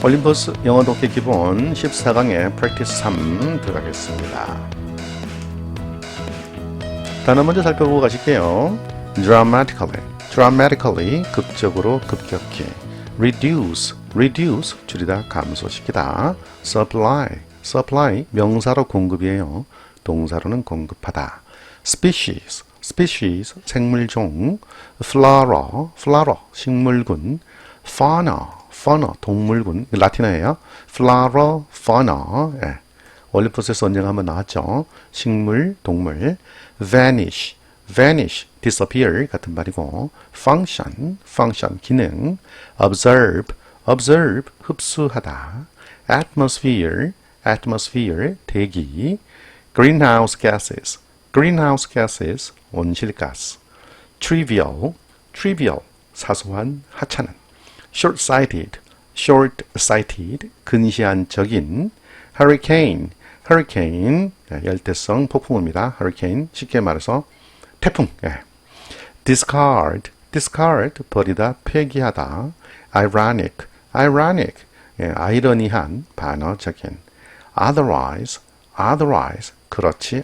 올림포스 영어 독해 기본 14강의 프랙티스 3 들어가겠습니다. 단어 먼저 살펴보고 가실게요. dramatically, 극적으로, 급격히. reduce, 줄이다, 감소시키다. supply, 명사로 공급이에요. 동사로는 공급하다. species, 생물종. flora, 식물군. fauna, 동물군. 라틴어예요. flora, fauna. 예. 올림포스에서 언젠가 한번 나왔죠. 식물, 동물. vanish, disappear 같은 말이고. function, 기능. observe, 흡수하다. atmosphere, 대기. greenhouse gases, 온실가스. trivial, 사소한, 하찮은. short-sighted, 근시안적인. hurricane, 열대성 폭풍입니다. hurricane, 쉽게 말해서 태풍. 예. discard, 버리다, 폐기하다. ironic, 예, 아이러니한, 반어적인. otherwise, 그렇지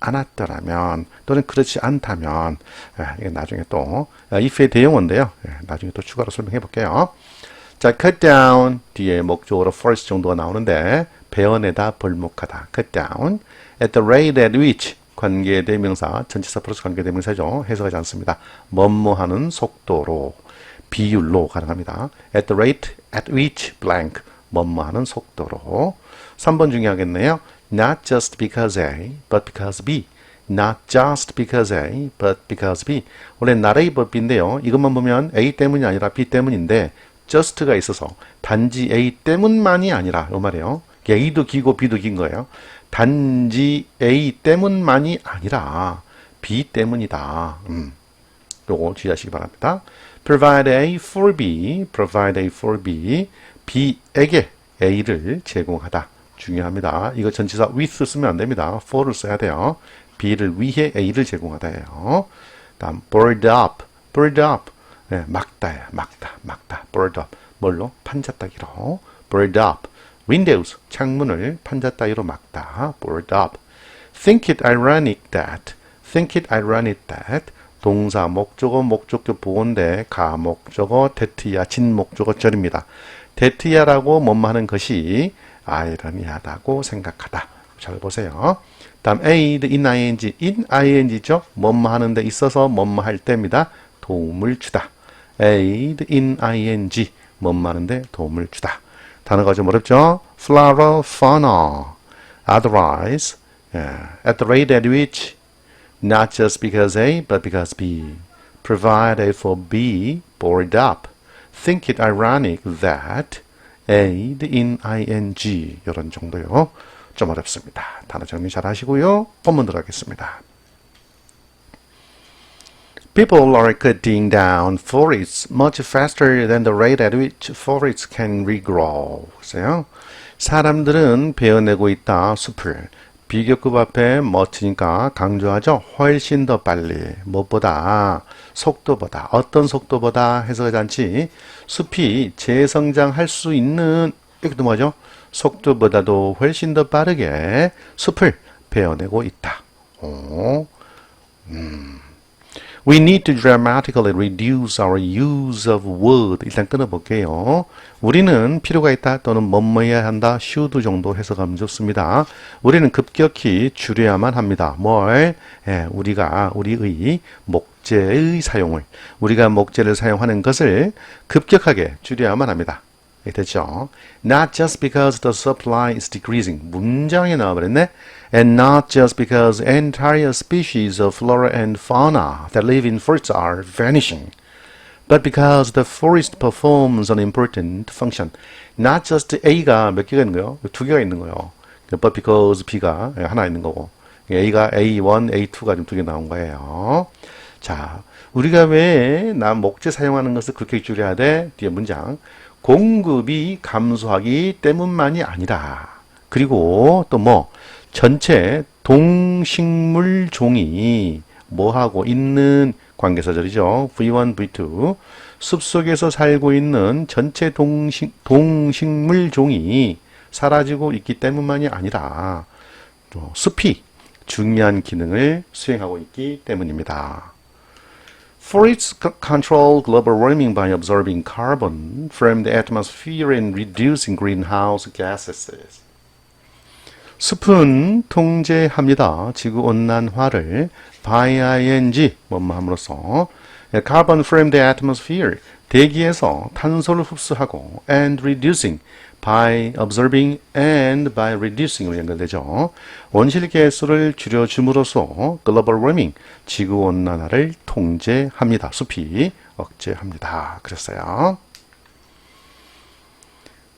않았더라면, 또는 그렇지 않다면. 예, 이게 나중에 또 if의 대용어인데요. 예, 나중에 또 추가로 설명해 볼게요. 자, cut down 뒤에 목적으로 first 정도가 나오는데 베어내다, 벌목하다. cut down at the rate at which 관계대명사, 전치사 플러스 관계대명사죠. 해석하지 않습니다. 뭐뭐하는 속도로, 비율로 가능합니다. at the rate at which blank 뭐뭐하는 속도로. 3번 중요하겠네요. not just because A, but because B. not just because A, but because B. 원래 not A, but B인데요. 이것만 보면 A 때문이 아니라 B 때문인데 just가 있어서 단지 A 때문만이 아니라 이 말이에요. A도 기고 B도 긴 거예요. 단지 A 때문만이 아니라 B 때문이다. 요거 주의하시기 바랍니다. provide A for B, B에게 A를 제공하다. 중요합니다. 이거 전치사 with 쓰면 안 됩니다. for를 써야 돼요. B를 위해 A를 제공하다예요. 다음 bird up. 네, 막다예요. 막다. bird up. 뭘로? 판자따기로. bird up. windows. 창문을 판자따기로 막다. bird up. think it ironic that. 동사, 목적어, 목적격 보호인데 가목적어, 대트야, 진목적어 절입니다. 대트야라고 뭐뭐하는 것이 아이러니하다고 생각하다. 잘 보세요. 다음 aid in ing죠. 뭐뭐 하는데 있어서 뭐뭐 할 때입니다. 도움을 주다. aid in ing 뭐뭐 하는데 도움을 주다. 단어가 좀 어렵죠. flora, fauna. otherwise, at the rate at which not just because A, but because B. provide A for B, board up. think it ironic that aid in ing 이런 정도요. 좀 어렵습니다. 단어 정리 잘 하시고요. 본문 들어가겠습니다. People are cutting down forests much faster than the rate at which forests can regrow. 그래서요. 사람들은 베어내고 있다. 숲을. 비교급 앞에 멋지니까 강조하죠. 훨씬 더 빨리. 무엇보다? 속도보다. 어떤 속도보다 해석하지 않지. 숲이 재성장할 수 있는 이것도 뭐죠? 속도보다도 훨씬 더 빠르게 숲을 베어내고 있다. We need to dramatically reduce our use of wood. 일단 끊어볼게요. 우리는 필요가 있다 또는 뭐뭐해야 한다. should 정도 해석하면 좋습니다. 우리는 급격히 줄여야만 합니다. 뭘? 우리의 목재의 사용을, 우리가 목재를 사용하는 것을 급격하게 줄여야만 합니다. 됐죠? Not just because the supply is decreasing. 문장에 나와버렸네. And not just because entire species of flora and fauna that live in forests are vanishing. But because the forest performs an important function. Not just A가 몇 개가 있는 거예요? 두 개가 있는 거예요. But because B가 하나 있는 거고. A가 A1, A2가 좀 두 개 나온 거예요. 자, 우리가 왜 목재 사용하는 것을 그렇게 줄여야 돼? 뒤에 문장. 공급이 감소하기 때문만이 아니라 그리고 또 뭐 전체 동식물 종이 뭐하고 있는 관계사절이죠. V1, V2. 숲속에서 살고 있는 전체 동식물 종이 사라지고 있기 때문만이 아니라 숲이 중요한 기능을 수행하고 있기 때문입니다. Forests control global warming by absorbing carbon from the atmosphere and reducing greenhouse gases. 숲은 통제합니다. 지구온난화를 by ing 뭐뭐함으로써 carbon from the atmosphere 대기에서 탄소를 흡수하고 and reducing by absorbing and by reducing으로 연결되죠. 온실가스를 줄여줌으로써 global warming 지구온난화를 통제합니다. 숲이 억제합니다. 그랬어요.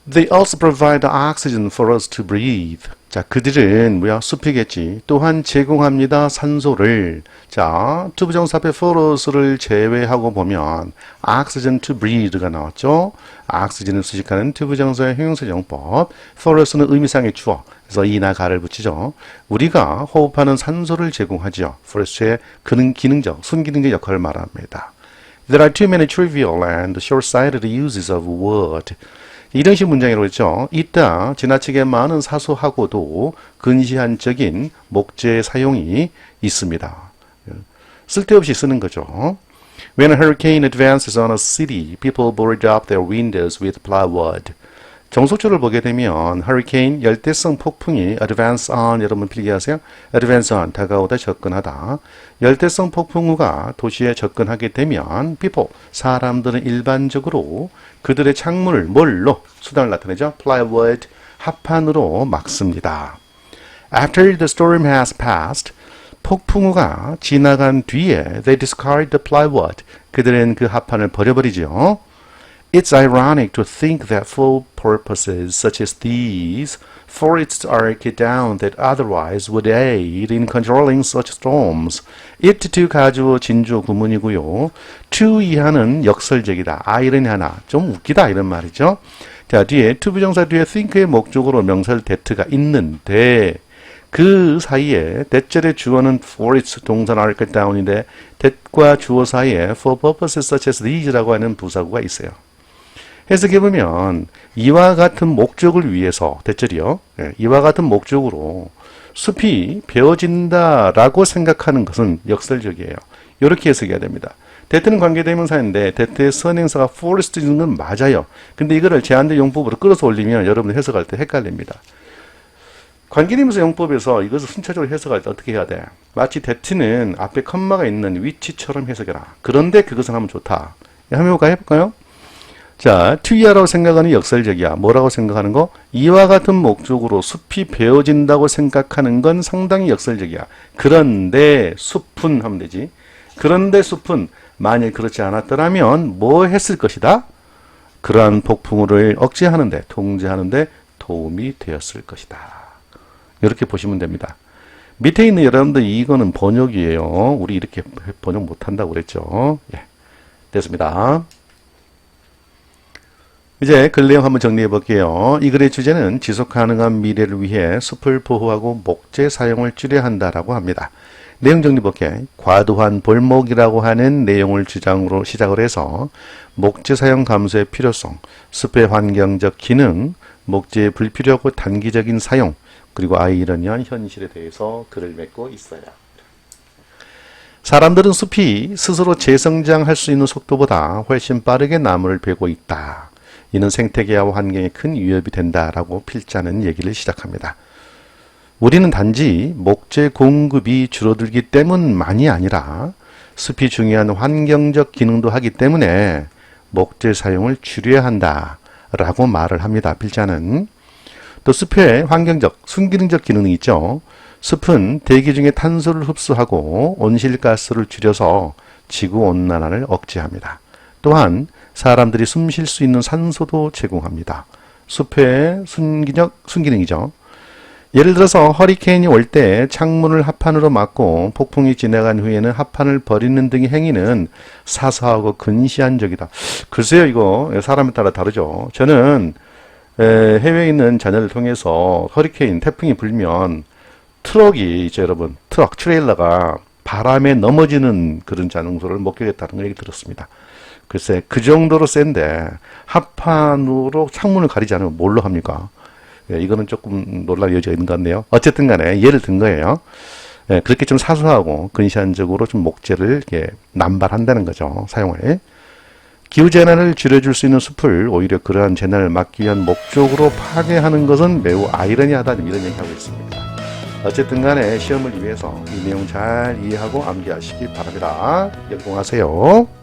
They also provide oxygen for us to breathe. 자, 그들은 뭐야? 숲이겠지. 또한 제공합니다. 산소를. 자, 투부정사 앞에 for us를 제외하고 보면 oxygen to breathe가 나왔죠. oxygen을 수식하는 투부정사의 형용사 정법. for us는 의미상의 주어. 그래서 이나 가를 붙이죠. 우리가 호흡하는 산소를 제공하죠. for us의 기능적, 순기능적 역할을 말합니다. There are too many trivial and short-sighted uses of wood. 이런 식 문장이라고 했죠. 있다. 지나치게 많은 사소하고도 근시안적인 목재 사용이 있습니다. 쓸데없이 쓰는 거죠. When a hurricane advances on a city, people board up their windows with plywood. 정속조를 보게 되면 hurricane, 열대성 폭풍이 advance on, 여러분 필기하세요. advance on, 다가오다, 접근하다. 열대성 폭풍우가 도시에 접근하게 되면 people, 사람들은 일반적으로 그들의 창문을 뭘로 수단을 나타내죠? plywood, 합판으로 막습니다. After the storm has passed, 폭풍우가 지나간 뒤에 they discard the plywood, 그들은 그 합판을 버려버리죠. It's ironic to think that for purposes such as these, forests are cut down that otherwise would aid in controlling such storms. It to 가주어 진주어 구문이고요. to 이하는 역설적이다. 아이러니하나 좀 웃기다 이런 말이죠. 자, 뒤에 to 부정사 뒤에 think의 목적으로 명사를 that가 있는데 그 사이에 that절의 주어는 forests 동사는 are cut down인데 that과 주어 사이에 for purposes such as these라고 하는 부사구가 있어요. 해석해보면 이와 같은 목적을 위해서 대절이요. 이와 같은 목적으로 숲이 베어진다라고 생각하는 것은 역설적이에요. 이렇게 해석해야 됩니다. that는 관계대명사인데 that의 선행사가 forest인 건 맞아요. 근데 이거를 제한된 용법으로 끌어서 올리면 여러분들 해석할 때 헷갈립니다. 관계대명사 용법에서 이것을 순차적으로 해석할 때 어떻게 해야 돼? 마치 that는 앞에 컴마가 있는 위치처럼 해석해라. 그런데 그것은 하면 좋다. 한번 해볼까요? 자, 투이하라고 생각하는 역설적이야. 뭐라고 생각하는 거? 이와 같은 목적으로 숲이 베어진다고 생각하는 건 상당히 역설적이야. 그런데 숲은 하면 되지. 그런데 숲은 만일 그렇지 않았더라면 뭐 했을 것이다? 그러한 폭풍우를 억제하는데, 통제하는데 도움이 되었을 것이다. 이렇게 보시면 됩니다. 밑에 있는 여러분들 이거는 번역이에요. 우리 이렇게 번역 못한다고 그랬죠. 예, 됐습니다. 이제 글 내용 한번 정리해 볼게요. 이 글의 주제는 지속 가능한 미래를 위해 숲을 보호하고 목재 사용을 줄여야 한다라고 합니다. 내용 정리 볼게. 과도한 벌목이라고 하는 내용을 주장으로 시작을 해서 목재 사용 감소의 필요성, 숲의 환경적 기능, 목재의 불필요하고 단기적인 사용, 그리고 아이러니한 현실에 대해서 글을 맺고 있어요. 사람들은 숲이 스스로 재성장할 수 있는 속도보다 훨씬 빠르게 나무를 베고 있다. 이는 생태계와 환경에 큰 위협이 된다라고 필자는 얘기를 시작합니다. 우리는 단지 목재 공급이 줄어들기 때문만이 아니라 숲이 중요한 환경적 기능도 하기 때문에 목재 사용을 줄여야 한다라고 말을 합니다. 필자는. 또 숲의 환경적, 순기능적 기능이 있죠. 숲은 대기 중에 탄소를 흡수하고 온실가스를 줄여서 지구온난화를 억제합니다. 또한 사람들이 숨 쉴 수 있는 산소도 제공합니다. 숲의 순기능이죠. 예를 들어서 허리케인이 올 때 창문을 합판으로 막고 폭풍이 지나간 후에는 합판을 버리는 등의 행위는 사소하고 근시안적이다. 글쎄요, 이거 사람에 따라 다르죠. 저는 해외에 있는 자녀를 통해서 허리케인, 태풍이 불면 트럭이 있죠, 여러분. 트럭, 트레일러가 바람에 넘어지는 그런 잔흥소를 목격했다는 얘기 들었습니다. 글쎄 그 정도로 센데 합판으로 창문을 가리지 않으면 뭘로 합니까? 예, 이거는 조금 놀랄 여지가 있는 것 같네요. 어쨌든 간에 예를 든 거예요. 예, 그렇게 좀 사소하고 근시안적으로 좀 목재를 남발한다는 거죠. 사용을. 기후재난을 줄여줄 수 있는 숲을 오히려 그러한 재난을 막기 위한 목적으로 파괴하는 것은 매우 아이러니하다, 이런 얘기하고 있습니다. 어쨌든 간에 시험을 위해서 이 내용 잘 이해하고 암기하시기 바랍니다. 연공하세요.